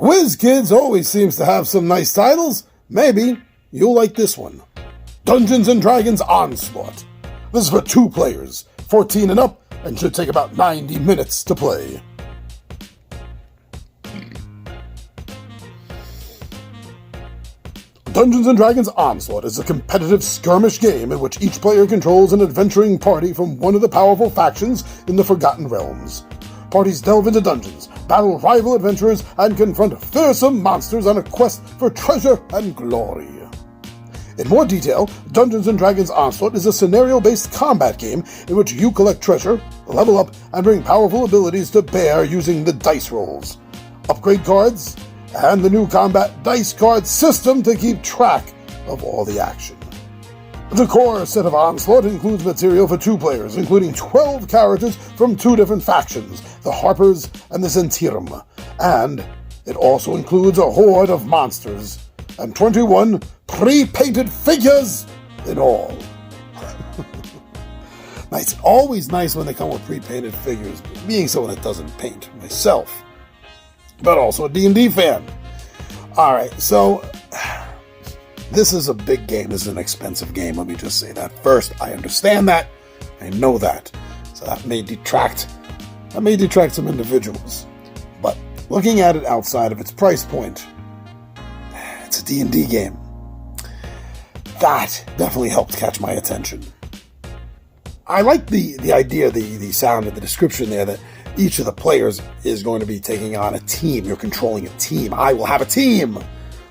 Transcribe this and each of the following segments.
WizKids always seems to have some nice titles. Maybe you'll like this one. Dungeons & Dragons Onslaught. This is for 2 players, 14 and up, and should take about 90 minutes to play. Dungeons & Dragons Onslaught is a competitive skirmish game in which each player controls an adventuring party from one of the powerful factions in the Forgotten Realms. Parties delve into dungeons, battle rival adventurers, and confront fearsome monsters on a quest for treasure and glory. In more detail, Dungeons & Dragons Onslaught is a scenario-based combat game in which you collect treasure, level up, and bring powerful abilities to bear using the dice rolls, upgrade cards, and the new combat dice card system to keep track of all the action. The core set of Onslaught includes material for 2 players, including 12 characters from 2 different factions, the Harpers and the Zentirum, and it also includes a horde of monsters and 21 pre-painted figures in all. Nice. Always nice when they come with pre-painted figures, being someone that doesn't paint myself, but also a D&D fan. Alright, so this is a big game. This is an expensive game. Let me just say that first. I understand that. I know that. So that may detract some individuals. But looking at it outside of its price point, it's a D&D game. That definitely helped catch my attention. I like the idea, the sound of the description there, that each of the players is going to be taking on a team. You're controlling a team. I will have a team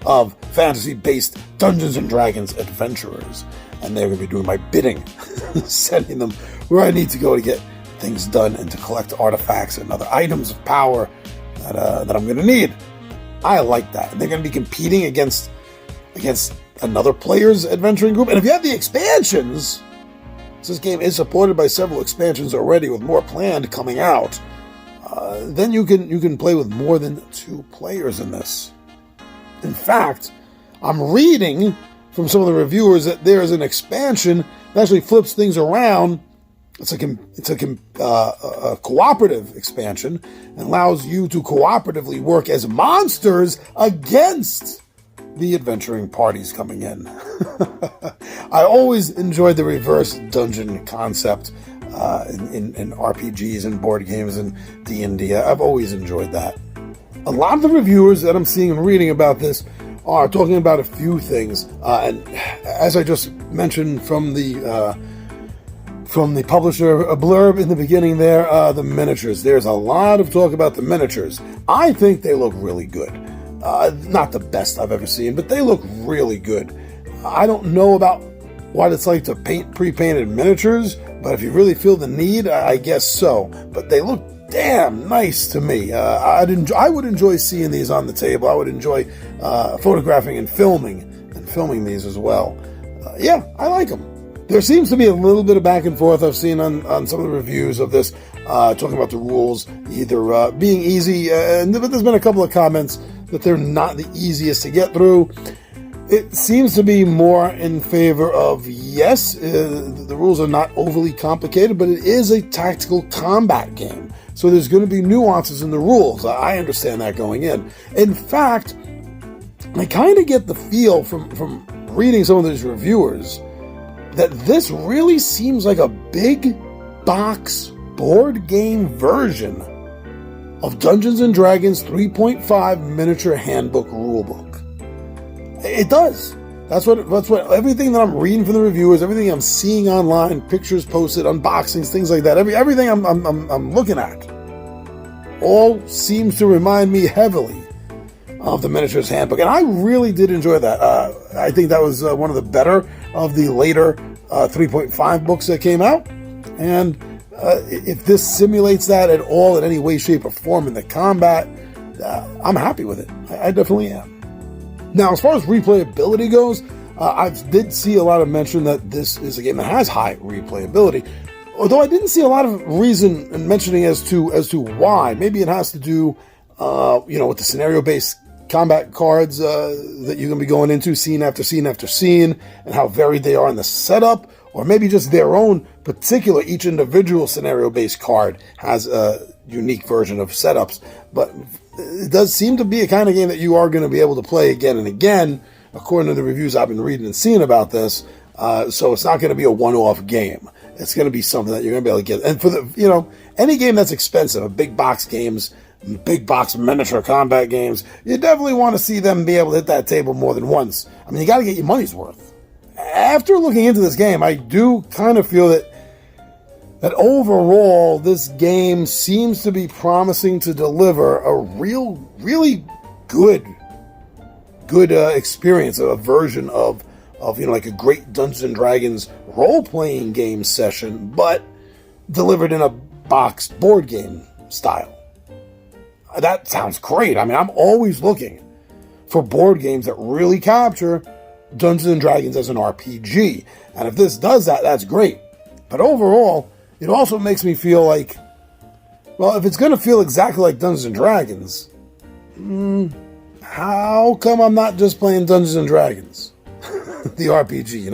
of fantasy-based Dungeons & Dragons adventurers, and they're going to be doing my bidding, sending them where I need to go to get things done and to collect artifacts and other items of power that I'm going to need. I like that. And they're going to be competing against another player's adventuring group. And if you have the expansions, this game is supported by several expansions already, with more planned coming out. Then you can play with more than 2 players in this. In fact, I'm reading from some of the reviewers that there is an expansion that actually flips things around. It's a cooperative expansion and allows you to cooperatively work as monsters against the adventuring parties coming in. I always enjoyed the reverse dungeon concept in RPGs and board games and D&D. I've always enjoyed that. A lot of the reviewers that I'm seeing and reading about this are talking about a few things. And as I just mentioned from the publisher, a blurb in the beginning there, the miniatures. There's a lot of talk about the miniatures. I think they look really good. Not the best I've ever seen, but they look really good. I don't know about what it's like to paint pre-painted miniatures, but if you really feel the need, I guess so. But they look damn nice to me. I would enjoy seeing these on the table. I would enjoy photographing and filming these as well. Yeah, I like them. There seems to be a little bit of back and forth I've seen on some of the reviews of this, talking about the rules either being easy, but there's been a couple of comments that they're not the easiest to get through. It seems to be more in favor of, yes, the rules are not overly complicated, but it is a tactical combat game. So there's going to be nuances in the rules. I understand that going in. In fact, I kind of get the feel from reading some of these reviewers that this really seems like a big box board game version of Dungeons & Dragons 3.5 miniature handbook rulebook. It does. That's what everything that I'm reading from the reviewers, everything I'm seeing online, pictures posted, unboxings, things like that, everything I'm looking at, all seems to remind me heavily of the miniatures handbook, and I really did enjoy that. I think that was one of the better of the later 3.5 books that came out, and if this simulates that at all in any way, shape, or form in the combat, I'm happy with it. I definitely am. Now, as far as replayability goes, I did see a lot of mention that this is a game that has high replayability, although I didn't see a lot of reason in mentioning as to why. Maybe it has to do, with the scenario-based combat cards that you're going to be going into scene after scene after scene, and how varied they are in the setup, or maybe just their own particular, each individual scenario-based card has a unique version of setups. But it does seem to be a kind of game that you are going to be able to play again and again, according to the reviews I've been reading and seeing about this. So it's not going to be a one-off game. It's going to be something that you're going to be able to get. And for the, any game that's expensive, big box games, big box miniature combat games, you definitely want to see them be able to hit that table more than once. I mean, you got to get your money's worth. After looking into this game, I do kind of feel that overall, this game seems to be promising to deliver a really good experience, a version of like a great Dungeons and Dragons role-playing game session, but delivered in a boxed board game style. That sounds great. I mean, I'm always looking for board games that really capture Dungeons and Dragons as an RPG. And if this does that, that's great. But overall, it also makes me feel like, well, if it's going to feel exactly like Dungeons and Dragons, how come I'm not just playing Dungeons and Dragons? The RPG,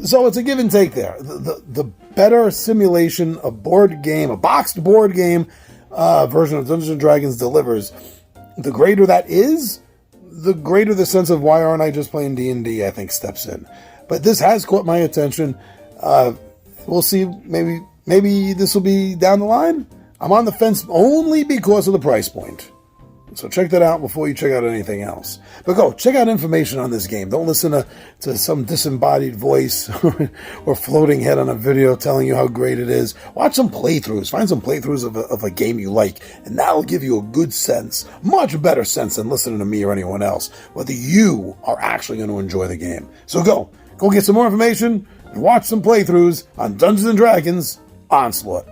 So it's a give and take there. The better simulation of board game, a boxed board game version of Dungeons and Dragons delivers, the greater that is, the greater the sense of why aren't I just playing D&D, I think, steps in. But this has caught my attention. We'll see. Maybe this will be down the line. I'm on the fence only because of the price point. So check that out before you check out anything else. But go, check out information on this game. Don't listen to some disembodied voice or floating head on a video telling you how great it is. Watch some playthroughs. Find some playthroughs of a game you like, and that'll give you a good sense, much better sense than listening to me or anyone else, whether you are actually going to enjoy the game. So go get some more information and watch some playthroughs on Dungeons & Dragons Onslaught.